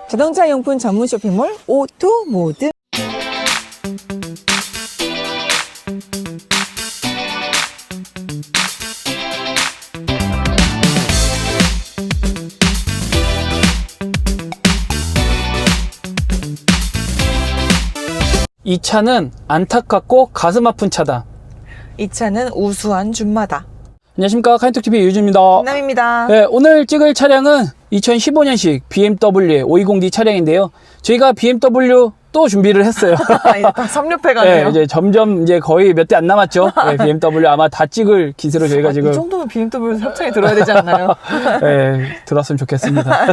자동차 용품 전문 쇼핑몰 오토모드. 이 차는 안타깝고 가슴 아픈 차다. 이 차는 우수한 준마다. 안녕하십니까, 카인톡TV 유주입니다. 남입니다. 네, 오늘 찍을 차량은 2015년식 BMW의 520D 차량인데요. 저희가 BMW 또 준비를 했어요. 이제 다 섭렵해가네요. 네, 이제 점점 이제 거의 몇 대 안 남았죠. 네, BMW 아마 다 찍을 기세로 저희가 지금. 이 정도면 BMW 협찬이 들어야 되지 않나요? 네, 들었으면 좋겠습니다.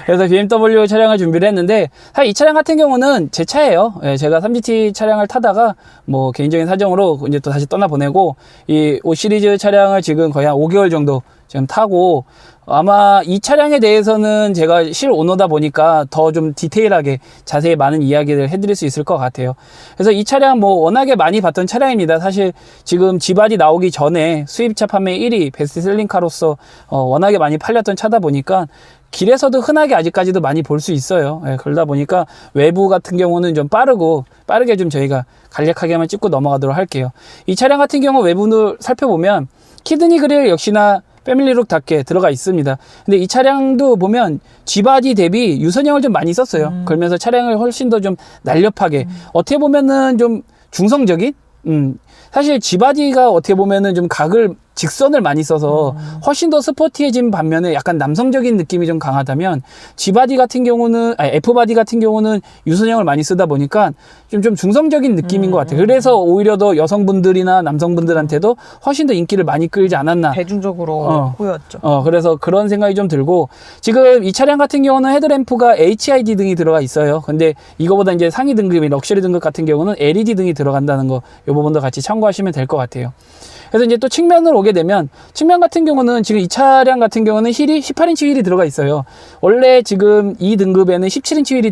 그래서 BMW 차량을 준비를 했는데, 사실 이 차량 같은 경우는 제 차예요. 네, 제가 3GT 차량을 타다가 뭐 개인적인 사정으로 이제 또 다시 떠나보내고, 이 5 시리즈 차량을 지금 거의 한 5개월 정도 지금 타고, 아마 이 차량에 대해서는 제가 실 오너다 보니까 더 좀 디테일하게 자세히 많은 이야기를 해드릴 수 있을 것 같아요. 그래서 이 차량 뭐 워낙에 많이 봤던 차량입니다. 사실 지금 지바디 나오기 전에 수입차 판매 1위 베스트셀링카로서 워낙에 많이 팔렸던 차다 보니까 길에서도 흔하게 아직까지도 많이 볼 수 있어요. 예, 그러다 보니까 외부 같은 경우는 좀 빠르게 좀 저희가 간략하게만 찍고 넘어가도록 할게요. 이 차량 같은 경우 외부를 살펴보면 키드니 그릴 역시나 패밀리룩답게 들어가 있습니다. 근데 이 차량도 보면 G바디 대비 유선형을 좀 많이 썼어요. 그러면서 차량을 훨씬 더 좀 날렵하게, 어떻게 보면은 좀 중성적인, 사실 G바디가 어떻게 보면은 좀 각을 직선을 많이 써서 훨씬 더 스포티해진 반면에 약간 남성적인 느낌이 좀 강하다면, G바디 같은 경우는, F바디 같은 경우는 유선형을 많이 쓰다 보니까 좀 중성적인 느낌인 것 같아요. 그래서 오히려 더 여성분들이나 남성분들한테도 훨씬 더 인기를 많이 끌지 않았나. 대중적으로 보였죠. 그래서 그런 생각이 좀 들고, 지금 이 차량 같은 경우는 헤드램프가 HID 등이 들어가 있어요. 근데 이거보다 이제 상위 등급인 럭셔리 등급 같은 경우는 LED 등이 들어간다는 거, 이 부분도 같이 참고하시면 될 것 같아요. 그래서 이제 또 측면으로 오게 되면, 측면 같은 경우는 지금 이 차량 같은 경우는 휠이 18인치 휠이 들어가 있어요. 원래 지금 이 등급에는 17인치 휠이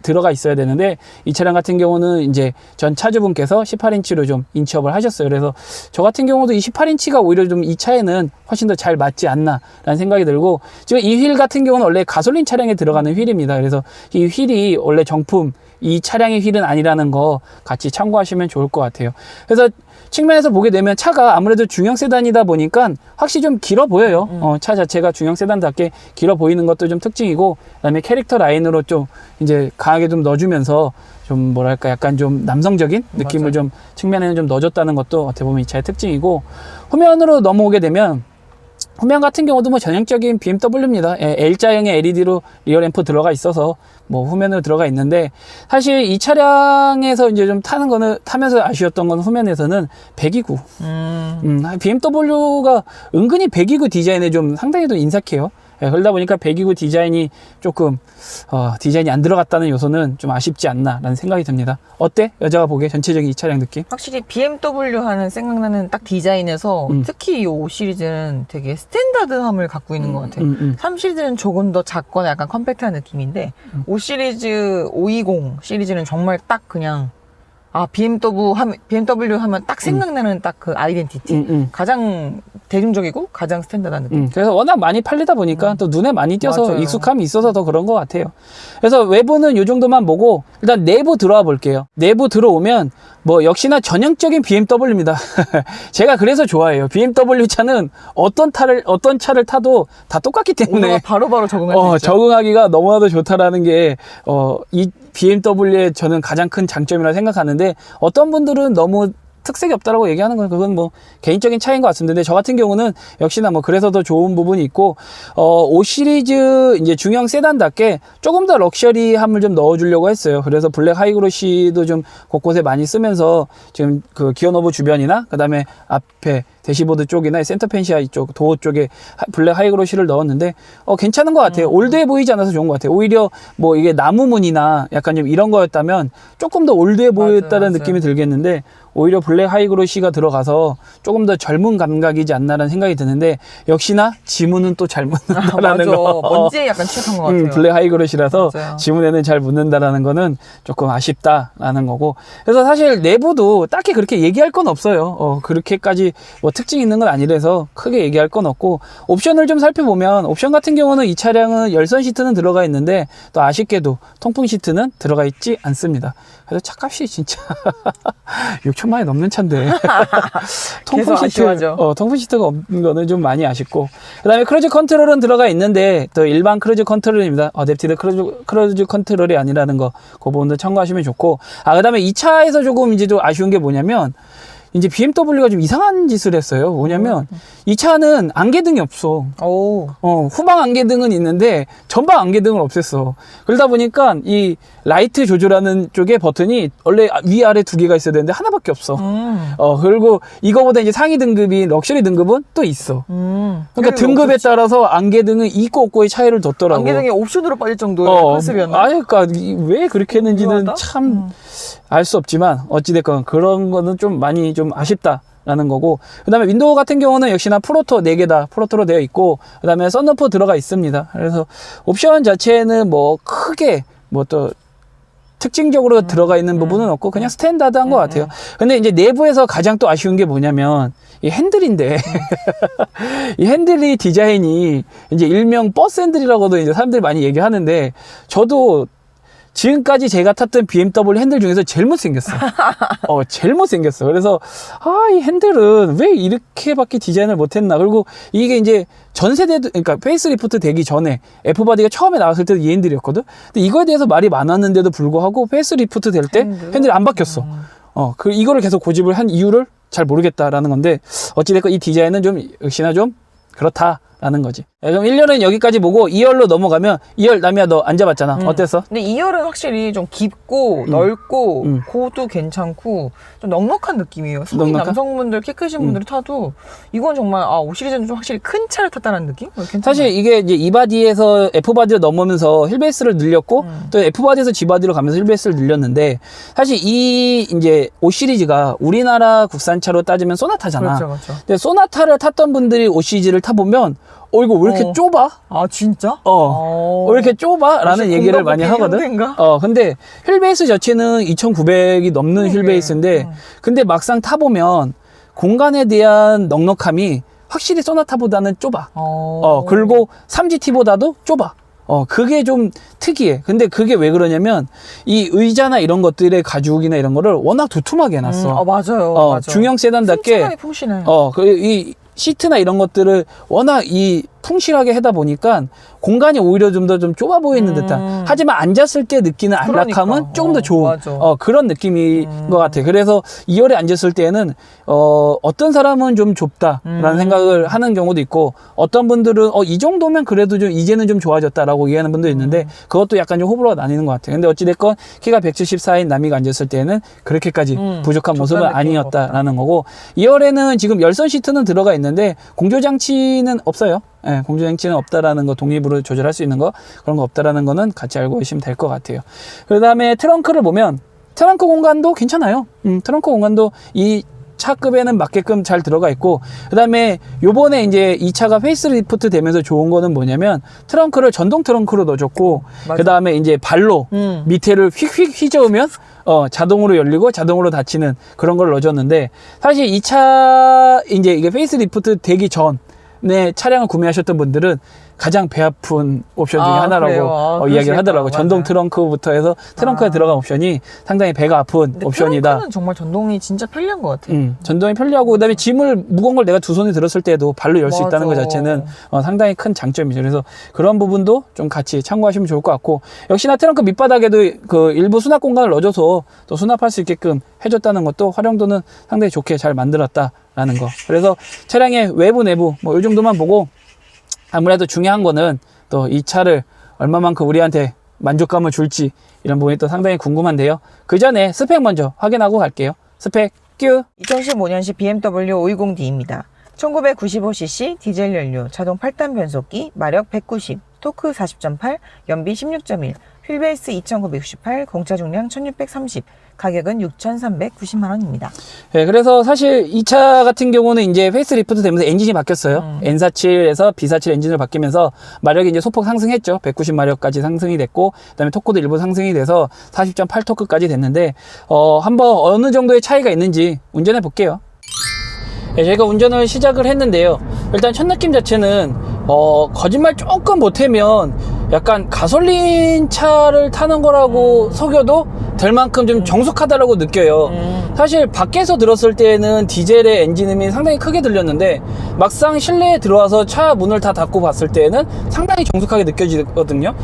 들어가 있어야 되는데, 이 차량 같은 경우는 이제 전 차주분께서 18인치로 좀 인치업을 하셨어요. 그래서 저 같은 경우도 이 18인치가 오히려 좀 이 차에는 훨씬 더 잘 맞지 않나 라는 생각이 들고, 지금 이 휠 같은 경우는 원래 가솔린 차량에 들어가는 휠입니다. 그래서 이 휠이 원래 정품, 이 차량의 휠은 아니라는 거 같이 참고하시면 좋을 것 같아요. 그래서 측면에서 보게 되면 차가 아무래도 중형 세단이다 보니까 확실히 좀 길어 보여요. 차 자체가 중형 세단답게 길어 보이는 것도 좀 특징이고, 그다음에 캐릭터 라인으로 좀 이제 강하게 좀 넣어주면서 좀 뭐랄까 약간 좀 남성적인 느낌을 맞아요. 좀 측면에는 좀 넣어줬다는 것도 어떻게 보면 이 차의 특징이고, 후면으로 넘어오게 되면 후면 같은 경우도 뭐 전형적인 BMW입니다. L자형의 LED로 리어 램프 들어가 있어서 뭐 후면으로 들어가 있는데, 사실 이 차량에서 이제 좀 타면서 아쉬웠던 건 후면에서는 배기구. BMW가 은근히 배기구 디자인에 좀 상당히 또 인색해요. 그러다 보니까 배기구 디자인이 조금 디자인이 안 들어갔다는 요소는 좀 아쉽지 않나 라는 생각이 듭니다. 어때? 여자가 보기에 전체적인 이 차량 느낌? 확실히 BMW 하는 생각나는 딱 디자인에서 특히 이 5 시리즈는 되게 스탠다드함을 갖고 있는 것 같아요. 3 시리즈는 조금 더 작거나 약간 컴팩트한 느낌인데 5 시리즈, 520 시리즈는 정말 딱 그냥 BMW 하면 딱 생각나는 딱 그 아이덴티티. 가장 대중적이고 가장 스탠다드한 느낌. 그래서 워낙 많이 팔리다 보니까 또 눈에 많이 띄어서 맞아요. 익숙함이 있어서 더 그런 것 같아요. 그래서 외부는 이 정도만 보고 일단 내부 들어와 볼게요. 내부 들어오면 뭐 역시나 전형적인 BMW입니다. 제가 그래서 좋아해요. BMW 차는 어떤 차를 타도 다 똑같기 때문에 바로바로 적응할 수 있죠. 적응하기가 너무나도 좋다라는 게 이 BMW의 저는 가장 큰 장점이라 생각하는데, 어떤 분들은 너무 특색이 없다라고 얘기하는 건 그건 뭐 개인적인 차이인 것 같습니다. 근데 저 같은 경우는 역시나 뭐 그래서 더 좋은 부분이 있고, 5 시리즈 이제 중형 세단답게 조금 더 럭셔리함을 좀 넣어주려고 했어요. 그래서 블랙 하이그로시도 좀 곳곳에 많이 쓰면서 지금 그 기어 노브 주변이나 그다음에 앞에 대시보드 쪽이나 센터 펜시아 이쪽 도어 쪽에 블랙 하이그로시를 넣었는데 괜찮은 것 같아요. 올드해 보이지 않아서 좋은 것 같아요. 오히려 뭐 이게 나무문이나 약간 좀 이런 거였다면 조금 더 올드해 보였다는 느낌이 들겠는데 오히려 블랙 하이그로시가 들어가서 조금 더 젊은 감각이지 않나라는 생각이 드는데 역시나 지문은 또 잘 묻는다라는 거. 먼지에 약간 취약한 것 같아요. 블랙 하이그로시라서 맞아요. 지문에는 잘 묻는다라는 거는 조금 아쉽다라는 거고. 그래서 사실 내부도 딱히 그렇게 얘기할 건 없어요. 그렇게까지 뭐 특징 있는 건 아니라서 크게 얘기할 건 없고. 옵션을 좀 살펴보면 옵션 같은 경우는 이 차량은 열선 시트는 들어가 있는데 또 아쉽게도 통풍 시트는 들어가 있지 않습니다. 그래서 차값이 진짜 6천만 원 넘는 차인데 통풍 통풍 시트가 없는 거는 좀 많이 아쉽고, 그다음에 크루즈 컨트롤은 들어가 있는데 또 일반 크루즈 컨트롤입니다. 어댑티드 크루즈 컨트롤이 아니라는 거, 그 부분도 참고하시면 좋고. 그다음에 이 차에서 조금 이제 좀 아쉬운 게 뭐냐면 이제 BMW가 좀 이상한 짓을 했어요. 뭐냐면 이 차는 안개등이 없어. 후방 안개등은 있는데 전방 안개등은 없앴어. 그러다 보니까 이 라이트 조절하는 쪽에 버튼이 원래 위아래 두 개가 있어야 되는데 하나밖에 없어. 그리고 이거보다 이제 상위 등급이 럭셔리 등급은 또 있어. 그러니까 등급에 따라서 안개등은 있고 없고의 차이를 뒀더라고. 안개등이 옵션으로 빠질 정도의 컨셉이었나? 그러니까 왜 그렇게 했는지는 참 알 수 없지만 어찌됐건 그런 거는 좀 많이 좀 아쉽다라는 거고. 그 다음에 윈도우 같은 경우는 역시나 프로토 4개 다 프로토로 되어 있고, 그 다음에 썬루프 들어가 있습니다. 그래서 옵션 자체는 뭐 크게 뭐 또 특징적으로 들어가 있는 부분은 없고 그냥 스탠다드한 것 같아요. 근데 이제 내부에서 가장 또 아쉬운 게 뭐냐면 이 핸들인데 이 핸들이 디자인이 이제 일명 버스 핸들이라고도 이제 사람들이 많이 얘기하는데, 저도 지금까지 제가 탔던 BMW 핸들 중에서 제일 못생겼어. 제일 못생겼어. 그래서 이 핸들은 왜 이렇게밖에 디자인을 못했나. 그리고 이게 이제 전 세대도, 그러니까 페이스리프트 되기 전에 F바디가 처음에 나왔을 때도 이 핸들이었거든. 근데 이거에 대해서 말이 많았는데도 불구하고 페이스리프트 될 때 핸들이 안 바뀌었어. 이거를 계속 고집을 한 이유를 잘 모르겠다라는 건데, 어찌됐건 이 디자인은 좀 역시나 좀 그렇다라는 거지. 그럼 1열은 여기까지 보고 2열로 넘어가면, 2열 남이야 너 앉아봤잖아. 어땠어? 근데 2열은 확실히 좀 깊고 넓고 고도 괜찮고 좀 넉넉한 느낌이에요. 성인 남성분들, 키 크신 분들이 타도 이건 정말 5 시리즈는 좀 확실히 큰 차를 탔다는 느낌? 사실 이게 이제 E바디에서 F바디로 넘으면서 힐베이스를 늘렸고 또 F바디에서 G바디로 가면서 힐베이스를 늘렸는데, 사실 이 이제 5 시리즈가 우리나라 국산차로 따지면 소나타잖아. 그렇죠. 근데 소나타를 탔던 분들이 5 시리즈를 타보면 이거 왜 이렇게 좁아? 진짜? 왜 이렇게 좁아? 라는 얘기를 많이 하거든. 근데 휠베이스 자체는 2,900이 넘는 휠베이스인데, 근데 막상 타보면 공간에 대한 넉넉함이 확실히 소나타보다는 좁아. 그리고 3GT보다도 좁아. 그게 좀 특이해. 근데 그게 왜 그러냐면 이 의자나 이런 것들의 가죽이나 이런 거를 워낙 두툼하게 해놨어. 맞아요. 중형 세단답게. 풍시네. 이 시트나 이런 것들을 워낙 이 풍실하게 하다 보니까 공간이 오히려 좀 더 좀 좁아 보이는 듯한, 하지만 앉았을 때 느끼는 안락함은 조금 더 좋은 그런 느낌인 것 같아. 그래서 2열에 앉았을 때는 어떤 사람은 좀 좁다라는 생각을 하는 경우도 있고, 어떤 분들은 이 정도면 그래도 좀 이제는 좀 좋아졌다라고 얘기하는 분도 있는데, 그것도 약간 좀 호불호가 나뉘는 것 같아. 근데 어찌됐건 키가 174인 남이가 앉았을 때는 그렇게까지 부족한 모습은 아니었다라는 거고, 2열에는 지금 열선 시트는 들어가 있는데 공조장치는 없어요. 공조장치는 없다라는 거, 독립으로 조절할 수 있는 거, 그런 거 없다라는 거는 같이 알고 계시면 될 것 같아요. 그 다음에 트렁크를 보면 트렁크 공간도 괜찮아요. 트렁크 공간도 이 차급에는 맞게끔 잘 들어가 있고, 그 다음에 요번에 이제 이 차가 페이스리프트 되면서 좋은 거는 뭐냐면 트렁크를 전동 트렁크로 넣어줬고, 그 다음에 이제 발로 밑에를 휙휙 휘저으면 자동으로 열리고 자동으로 닫히는 그런 걸 넣어줬는데, 사실 이 차 이제 이게 페이스리프트 되기 전에 차량을 구매하셨던 분들은 가장 배 아픈 옵션 중에 하나라고 이야기를 하더라고요. 전동 트렁크부터 해서 트렁크에 들어간 옵션이 상당히 배가 아픈 옵션이다. 트렁크는 정말 전동이 진짜 편리한 것 같아요. 전동이 편리하고, 그다음에 짐을 무거운 걸 내가 두 손에 들었을 때도 발로 열 수 있다는 것 자체는 상당히 큰 장점이죠. 그래서 그런 부분도 좀 같이 참고하시면 좋을 것 같고, 역시나 트렁크 밑바닥에도 그 일부 수납 공간을 넣어줘서 또 수납할 수 있게끔 해줬다는 것도 활용도는 상당히 좋게 잘 만들었다라는 거. 그래서 차량의 외부 내부 뭐 이 정도만 보고, 아무래도 중요한 거는 또 이 차를 얼마만큼 우리한테 만족감을 줄지, 이런 부분이 또 상당히 궁금한데요. 그 전에 스펙 먼저 확인하고 갈게요. 스펙 큐. 2015년식 BMW 520D입니다. 1995cc 디젤 연료, 자동 8단 변속기, 마력 190, 토크 40.8, 연비 16.1, 휠베이스 2,968, 공차 중량 1,630, 가격은 6,390만 원입니다. 네, 그래서 사실 이 차 같은 경우는 이제 페이스리프트 되면서 엔진이 바뀌었어요. N47에서 B47 엔진으로 바뀌면서 마력이 이제 소폭 상승했죠. 190마력까지 상승이 됐고, 그다음에 토크도 일부 상승이 돼서 40.8 토크까지 됐는데, 한번 어느 정도의 차이가 있는지 운전해 볼게요. 네, 저희가 운전을 시작을 했는데요. 일단 첫 느낌 자체는 거짓말 조금 보태면 약간 가솔린 차를 타는 거라고 속여도 될 만큼 좀 정숙하다라고 느껴요. 사실 밖에서 들었을 때는 디젤의 엔진음이 상당히 크게 들렸는데 막상 실내에 들어와서 차 문을 다 닫고 봤을 때는 상당히 정숙하게 느껴지거든요.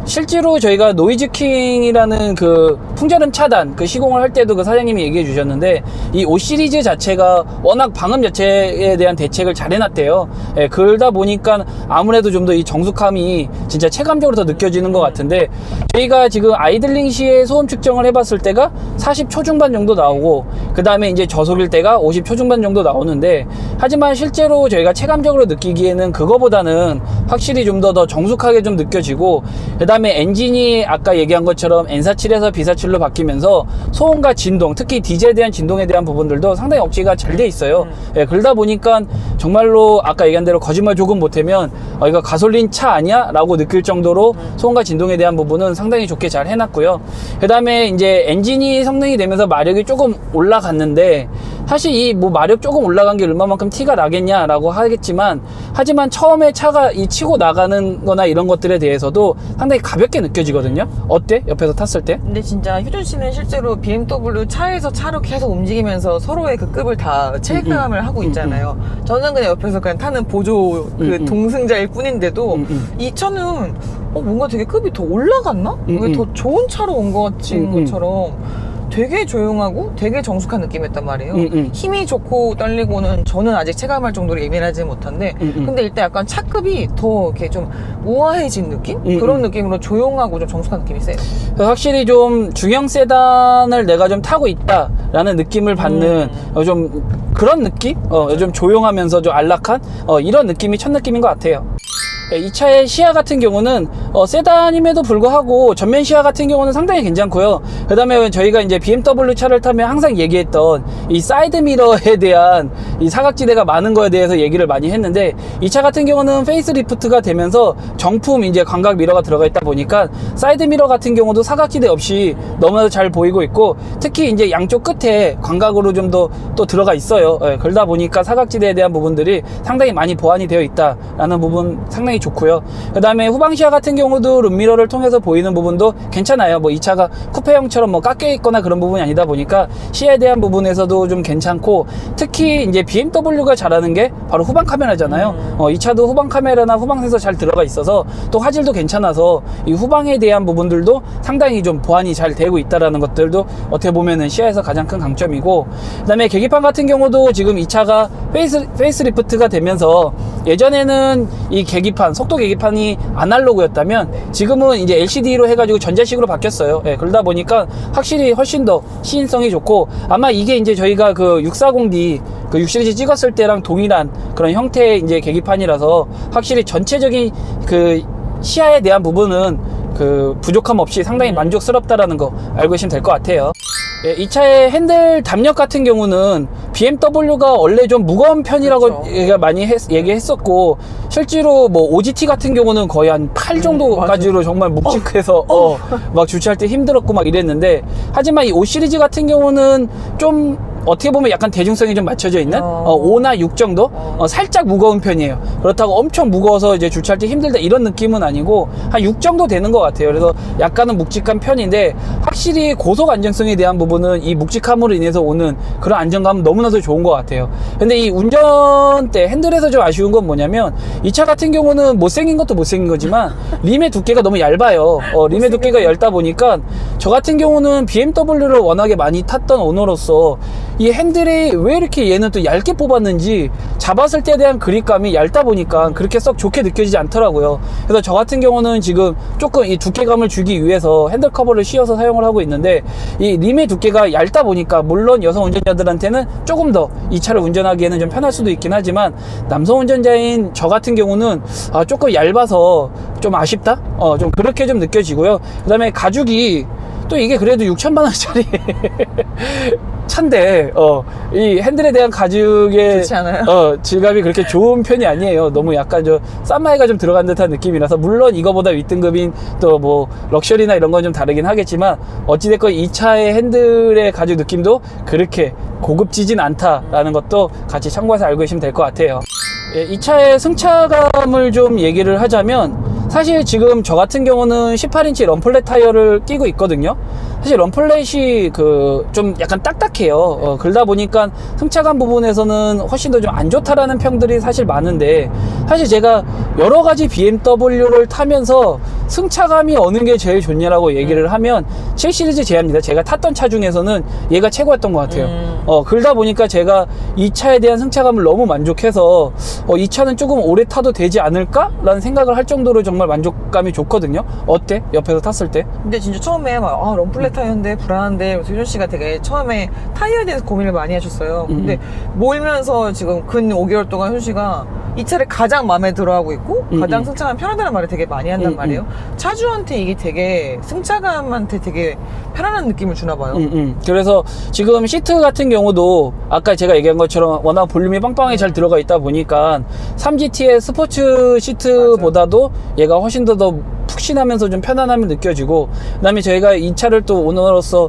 실제로 저희가 노이즈킹이라는 그 풍절음 차단 그 시공을 할 때도 그 사장님이 얘기해 주셨는데 이 5시리즈 자체가 워낙 방음 자체에 대한 대책을 잘 해놨대요. 예, 그러다 보니까 아무래도 좀 더 이 정숙함이 진짜 체감적으로 더 느껴지는 것 같은데 저희가 지금 아이들링 시에 소음 측정을 해봤을 때가 40 초중반 정도 나오고 그 다음에 이제 저속일 때가 50 초중반 정도 나오는데 하지만 실제로 저희가 체감적으로 느끼기에는 그거보다는 확실히 좀 더 정숙하게 좀 느껴지고 그 다음에 엔진이 아까 얘기한 것처럼 N47에서 B47로 바뀌면서 소음과 진동, 특히 디젤에 대한 진동에 대한 부분들도 상당히 억제가 잘 돼 있어요. 예, 그러다 보니까 정말로 아까 얘기한 대로 거짓말 조금 보태면 이거 가솔린 차 아니야? 라고 느낄 정도로 소음과 진동에 대한 부분은 상당히 좋게 잘 해놨고요. 그 다음에 이제 엔진이 성능이 되면서 마력이 조금 올라갔는데 사실 이 뭐 마력 조금 올라간 게 얼마만큼 티가 나겠냐라고 하겠지만 하지만 처음에 차가 이 치고 나가는 거나 이런 것들에 대해서도 상당히 가볍게 느껴지거든요. 어때? 옆에서 탔을 때? 근데 진짜 효준 씨는 실제로 BMW 차에서 차로 계속 움직이면서 서로의 그 급을 다 체감을 하고 있잖아요. 저는 그냥 옆에서 그냥 타는 보조 그 동승자일 뿐인데도 이 차는 뭔가 되게 급이 더 올라갔나? 왜 더 좋은 차로 온 것 같은 것처럼 되게 조용하고 되게 정숙한 느낌이었단 말이에요. 힘이 좋고 떨리고는 저는 아직 체감할 정도로 예민하지 못한데 근데 일단 약간 차급이 더 이렇게 좀 우아해진 느낌? 그런 느낌으로 조용하고 좀 정숙한 느낌이 세요. 확실히 좀 중형 세단을 내가 좀 타고 있다라는 느낌을 받는 좀 그런 느낌? 좀 조용하면서 좀 안락한 이런 느낌이 첫 느낌인 것 같아요. 이 차의 시야 같은 경우는 세단임에도 불구하고 전면 시야 같은 경우는 상당히 괜찮고요. 그 다음에 저희가 이제 BMW 차를 타면 항상 얘기했던 이 사이드 미러에 대한 이 사각지대가 많은 거에 대해서 얘기를 많이 했는데 이 차 같은 경우는 페이스리프트가 되면서 정품 이제 광각 미러가 들어가 있다 보니까 사이드 미러 같은 경우도 사각지대 없이 너무나도 잘 보이고 있고 특히 이제 양쪽 끝에 광각으로 좀 더 또 들어가 있어요. 그러다 보니까 사각지대에 대한 부분들이 상당히 많이 보완이 되어 있다라는 부분 상당히 좋고요. 그 다음에 후방 시야 같은 경우도 룸미러를 통해서 보이는 부분도 괜찮아요. 뭐 이 차가 쿠페형처럼 뭐 깎여 있거나 그런 부분이 아니다 보니까 시야에 대한 부분에서도 좀 괜찮고 특히 이제 BMW가 잘하는 게 바로 후방 카메라잖아요. 이 차도 후방 카메라나 후방 센서 잘 들어가 있어서 또 화질도 괜찮아서 이 후방에 대한 부분들도 상당히 좀 보완이 잘 되고 있다라는 것들도 어떻게 보면은 시야에서 가장 큰 강점이고 그 다음에 계기판 같은 경우도 지금 이 차가 페이스리프트가 되면서 예전에는 이 계기판 속도 계기판이 아날로그였다면 지금은 이제 LCD로 해가지고 전자식으로 바뀌었어요. 그러다 보니까 확실히 훨씬 더 시인성이 좋고 아마 이게 이제 저희가 그 640D 그 6시리즈 찍었을 때랑 동일한 그런 형태의 이제 계기판이라서 확실히 전체적인 그 시야에 대한 부분은 그 부족함 없이 상당히 만족스럽다라는 거 알고 계시면 될 것 같아요. 이 차의 핸들 담력 같은 경우는 BMW가 원래 좀 무거운 편이라고 그렇죠. 많이 얘기했었고 실제로 뭐 OGT 같은 경우는 거의 한 8 정도까지로 정말 묵직해서 막 주차할 때 힘들었고 막 이랬는데 하지만 이 5 시리즈 같은 경우는 좀 어떻게 보면 약간 대중성이 좀 맞춰져 있는 5나 6 정도 살짝 무거운 편이에요. 그렇다고 엄청 무거워서 이제 주차할 때 힘들다 이런 느낌은 아니고 한 6 정도 되는 것 같아요. 그래서 약간은 묵직한 편인데 확실히 고속 안정성에 대한 부분은 이 묵직함으로 인해서 오는 그런 안정감은 너무나도 좋은 것 같아요. 근데 이 운전 때 핸들에서 좀 아쉬운 건 뭐냐면 이 차 같은 경우는 못생긴 것도 못생긴 거지만 림의 두께가 너무 얇아요. 림의 두께가 얇다 보니까 저 같은 경우는 BMW를 워낙에 많이 탔던 오너로서 이 핸들이 왜 이렇게 얘는 또 얇게 뽑았는지 잡았을 때에 대한 그립감이 얇다 보니까 그렇게 썩 좋게 느껴지지 않더라고요. 그래서 저 같은 경우는 지금 조금 이 두께감을 주기 위해서 핸들 커버를 씌워서 사용을 하고 있는데, 이 림의 두께가 얇다 보니까 물론 여성 운전자들한테는 조금 더 이 차를 운전하기에는 좀 편할 수도 있긴 하지만, 남성 운전자인 저 같은 경우는 조금 얇아서 좀 아쉽다? 좀 그렇게 좀 느껴지고요. 그 다음에 가죽이 또 이게 그래도 6천만 원짜리 차인데 이 핸들에 대한 가죽의 좋지 않아요? 질감이 그렇게 좋은 편이 아니에요. 너무 약간 싼마이가 좀 들어간 듯한 느낌이라서, 물론 이거보다 윗등급인 또 뭐 럭셔리나 이런 건 좀 다르긴 하겠지만, 어찌됐건 이 차의 핸들의 가죽 느낌도 그렇게 고급지진 않다라는 것도 같이 참고해서 알고 계시면 될 것 같아요. 예, 이 차의 승차감을 좀 얘기를 하자면, 사실 지금 저 같은 경우는 18인치 럼플렛 타이어를 끼고 있거든요. 사실 럼플렛이 좀 약간 딱딱해요. 그러다 보니까 승차감 부분에서는 훨씬 더 좀 안 좋다라는 평들이 사실 많은데, 사실 제가 여러 가지 BMW를 타면서 승차감이 어느 게 제일 좋냐라고 얘기를 하면 7 시리즈 제압니다. 제가 탔던 차 중에서는 얘가 최고였던 것 같아요. 그러다 보니까 제가 이 차에 대한 승차감을 너무 만족해서 이 차는 조금 오래 타도 되지 않을까라는 생각을 할 정도로 정말 만족감이 좋거든요. 어때? 옆에서 tas을 때? 근데 진짜 처음에 막 럼플렛 타이어인데 불안한데, 효준 씨가 되게 처음에 타이어에 대해서 고민을 많이 하셨어요. 근데 몰면서 지금 근 5개월 동안 효준 씨가 이 차를 가장 마음에 들어하고 있고 가장 승차감 편하다는 말을 되게 많이 한단 말이에요. 차주한테 이게 되게 승차감한테 되게 편안한 느낌을 주나 봐요. 그래서 지금 시트 같은 경우도 아까 제가 얘기한 것처럼 워낙 볼륨이 빵빵하게 잘 들어가 있다 보니까 3GT의 스포츠 시트보다도 얘가 훨씬 더 푹신하면서 좀 편안함이 느껴지고, 그 다음에 저희가 이 차를 또 오너로서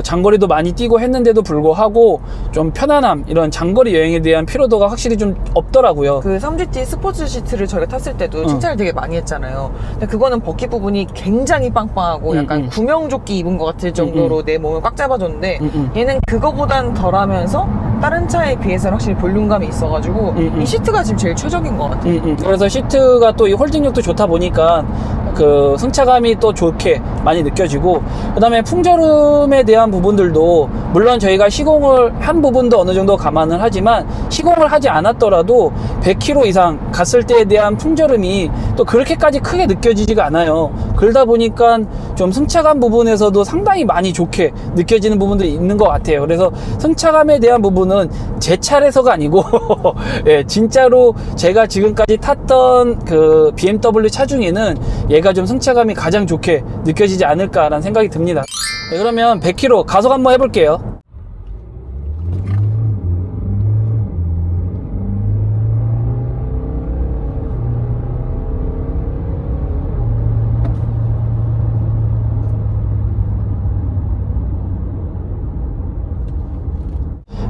장거리도 많이 뛰고 했는데도 불구하고 좀 편안함, 이런 장거리 여행에 대한 피로도가 확실히 좀 없더라고요. 그 3GT 스포츠 시트를 저희가 탔을 때도 칭찬을 되게 많이 했잖아요. 근데 그거는 버킷 부분이 굉장히 빵빵하고 약간 구명조끼 입은 것 같을 정도로 내 몸을 꽉 잡아줬는데, 얘는 그거보단 덜하면서 다른 차에 비해서는 확실히 볼륨감이 있어가지고 이 시트가 지금 제일 최적인 것 같아요. 그래서 시트가 또 이 홀딩력도 좋다 보니까 그 승차감이 또 좋게 많이 느껴지고, 그 다음에 풍절음에 대한 부분들도 물론 저희가 시공을 한 부분도 어느 정도 감안을 하지만, 시공을 하지 않았더라도 100km 이상 갔을 때에 대한 풍절음이 또 그렇게까지 크게 느껴지지가 않아요. 그러다 보니까 좀 승차감 부분에서도 상당히 많이 좋게 느껴지는 부분들이 있는 것 같아요. 그래서 승차감에 대한 부분은 제 차례서가 아니고 예, 진짜로 제가 지금까지 탔던 그 BMW 차 중에는 얘가 좀 승차감이 가장 좋게 느껴지지 않을까라는 생각이 듭니다. 네, 그러면 100km 가속 한번 해볼게요.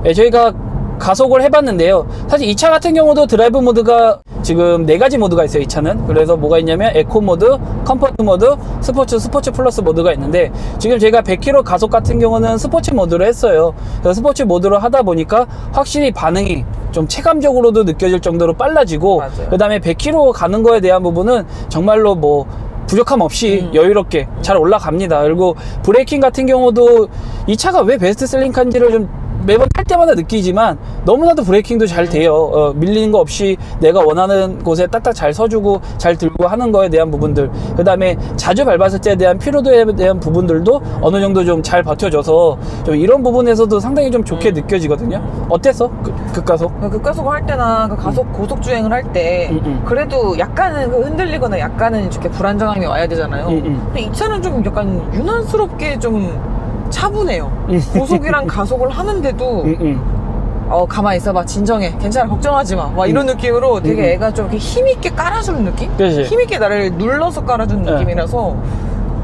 네, 저희가 가속을 해봤는데요. 사실 이 차 같은 경우도 드라이브 모드가 지금 4가지 모드가 있어요, 이 차는. 그래서 뭐가 있냐면 에코 모드, 컴포트 모드, 스포츠 플러스 모드가 있는데, 지금 제가 100km 가속 같은 경우는 스포츠 모드로 했어요. 그래서 스포츠 모드로 하다 보니까 확실히 반응이 좀 체감적으로도 느껴질 정도로 빨라지고, 그 다음에 100km 가는 거에 대한 부분은 정말로 뭐 부족함 없이 여유롭게 잘 올라갑니다. 그리고 브레이킹 같은 경우도 이 차가 왜 베스트셀링카인지를 좀 매번 탈 때마다 느끼지만 너무나도 브레이킹도 잘 돼요. 밀리는 거 없이 내가 원하는 곳에 딱딱 잘 서주고 잘 들고 하는 거에 대한 부분들, 그 다음에 자주 밟았을 때에 대한 피로도에 대한 부분들도 어느 정도 좀 잘 버텨줘서 좀 이런 부분에서도 상당히 좀 좋게 느껴지거든요. 어땠어? 극가속? 극가속을 할 때나 그 고속 주행을 할 때 그래도 약간은 그 흔들리거나 약간은 이렇게 불안정함이 와야 되잖아요. 근데 이 차는 좀 약간 유난스럽게 좀 차분해요. 고속이랑 가속을 하는데도 가만히 있어봐, 진정해, 괜찮아, 걱정하지 마, 막 이런 느낌으로 되게 애가 좀 이렇게 힘있게 깔아주는 느낌? 그치. 힘있게 나를 눌러서 깔아주는 느낌이라서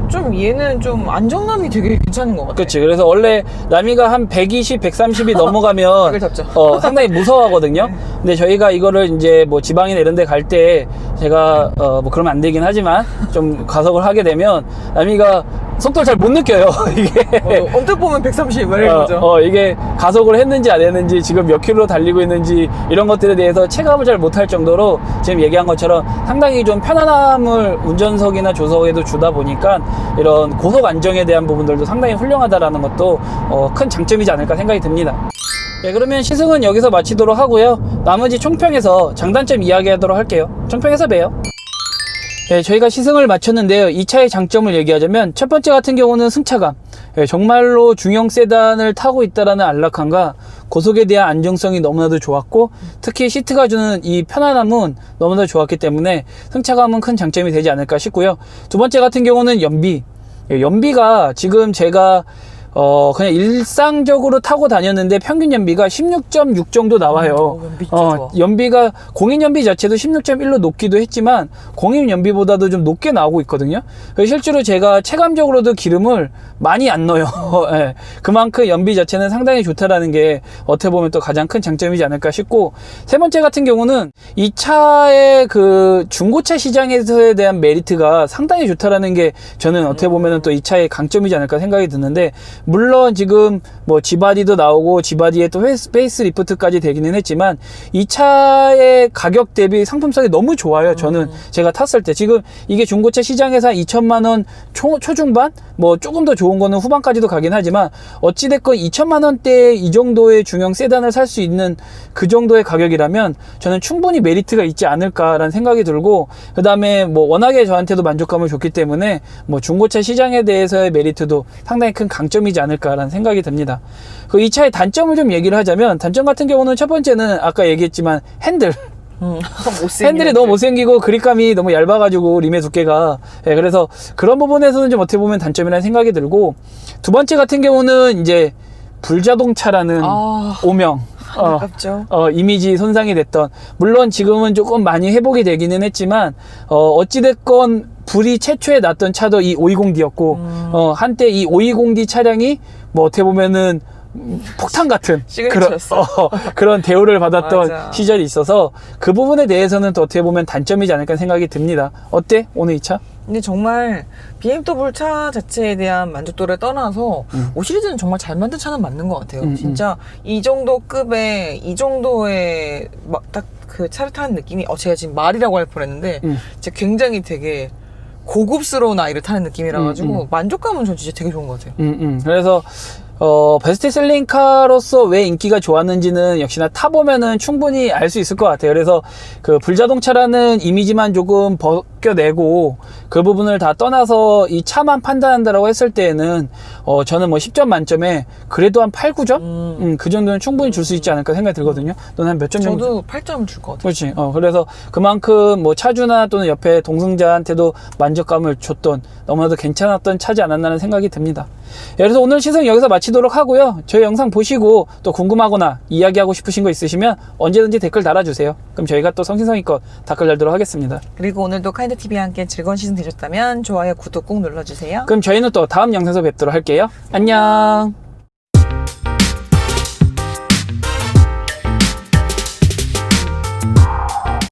좀 얘는 좀 안정감이 되게 괜찮은 것 같아. 그치. 그래서 원래 라미가 한 120, 130이 넘어가면 이걸 잡죠. 상당히 무서워하거든요. 근데 저희가 이거를 이제 뭐 지방이나 이런 데 갈 때 제가 뭐 그러면 안 되긴 하지만 좀 가속을 하게 되면 라미가 속도를 잘 못 느껴요. 이게 언뜻 보면 130 이런 거죠. 이게 가속을 했는지 안 했는지 지금 몇 킬로 달리고 있는지 이런 것들에 대해서 체감을 잘 못할 정도로 지금 얘기한 것처럼 상당히 좀 편안함을 운전석이나 조석에도 주다 보니까 이런 고속 안정에 대한 부분들도 상당히 훌륭하다라는 것도 큰 장점이지 않을까 생각이 듭니다. 네, 그러면 시승은 여기서 마치도록 하고요. 나머지 총평에서 장단점 이야기하도록 할게요. 총평에서 봬요. 네, 저희가 시승을 마쳤는데요. 이 차의 장점을 얘기하자면 첫 번째 같은 경우는 승차감. 네, 정말로 중형 세단을 타고 있다라는 안락함과 고속에 대한 안정성이 너무나도 좋았고, 특히 시트가 주는 이 편안함은 너무나도 좋았기 때문에 승차감은 큰 장점이 되지 않을까 싶고요. 두 번째 같은 경우는 연비. 네, 연비가 지금 제가 그냥 일상적으로 타고 다녔는데 평균 연비가 16.6 정도 나와요. 연비 진짜 좋아. 연비가 공인 연비 자체도 16.1로 높기도 했지만 공인 연비보다도 좀 높게 나오고 있거든요. 그래서 실제로 제가 체감적으로도 기름을 많이 안 넣어요. 예, 그만큼 연비 자체는 상당히 좋다라는 게 어떻게 보면 또 가장 큰 장점이지 않을까 싶고, 세 번째 같은 경우는 이 차의 그 중고차 시장에서에 대한 메리트가 상당히 좋다라는 게 저는 어떻게 보면은 또 이 차의 강점이지 않을까 생각이 드는데, 물론 지금 뭐 G바디도 나오고 G바디에 또 페이스 리프트까지 되기는 했지만 이 차의 가격 대비 상품성이 너무 좋아요. 저는 제가 탔을 때 지금 이게 중고차 시장에서 2천만 원 초중반 뭐 조금 더 좋은 거는 후반까지도 가긴 하지만 어찌됐건 2천만 원대 이 정도의 중형 세단을 살 수 있는 그 정도의 가격이라면 저는 충분히 메리트가 있지 않을까라는 생각이 들고, 그 다음에 뭐 워낙에 저한테도 만족감을 줬기 때문에 뭐 중고차 시장에 대해서의 메리트도 상당히 큰 강점이지 않을까라는 생각이 듭니다. 그 이 차의 단점을 좀 얘기를 하자면, 단점 같은 경우는 첫 번째는 아까 얘기했지만 핸들. 핸들이 너무 못생기고 그립감이 너무 얇아가지고 림의 두께가, 예, 그래서 그런 부분에서는 좀 어떻게 보면 단점이라는 생각이 들고, 두 번째 같은 경우는 이제 불자동차라는 오명, 아깝죠. 이미지 손상이 됐던, 물론 지금은 조금 많이 회복이 되기는 했지만 어찌됐건 불이 최초에 났던 차도 이 520D였고 한때 이 520D 차량이 뭐 어떻게 보면은 폭탄 같은 그런 대우를 받았던 맞아. 시절이 있어서 그 부분에 대해서는 또 어떻게 보면 단점이지 않을까 생각이 듭니다. 어때? 오늘 이 차? 근데 정말 BMW 차 자체에 대한 만족도를 떠나서 5 시리즈는 정말 잘 만든 차는 맞는 것 같아요. 진짜 이 정도 급에 이 정도의 딱 그 차를 타는 느낌이 제가 지금 말이라고 할 뻔했는데 진짜 굉장히 되게 고급스러운 아이를 타는 느낌이라 가지고 만족감은 전 진짜 되게 좋은 것 같아요. 그래서 베스트셀링카로서 왜 인기가 좋았는지는 역시나 타보면은 충분히 알 수 있을 것 같아요. 그래서 그 불자동차라는 이미지만 조금 벗겨내고 그 부분을 다 떠나서 이 차만 판단한다라고 했을 때에는 저는 뭐 10점 만점에 그래도 한 8, 9점? 그 정도는 충분히 줄 수 있지 않을까 생각이 들거든요. 너는 한 몇 점 정도? 저도 8점을 줄 것 같아요. 그렇지. 그래서 그만큼 뭐 차주나 또는 옆에 동승자한테도 만족감을 줬던, 너무나도 괜찮았던 차지 않았나는 생각이 듭니다. 그래서 오늘 시승 여기서 마치도록 하고요. 저희 영상 보시고 또 궁금하거나 이야기하고 싶으신 거 있으시면 언제든지 댓글 달아주세요. 그럼 저희가 또 성심성의껏 댓글 달도록 하겠습니다. 그리고 오늘도 카인드TV와 함께 즐거운 시승 되셨다면 좋아요, 구독 꼭 눌러주세요. 그럼 저희는 또 다음 영상에서 뵙도록 할게요. 안녕.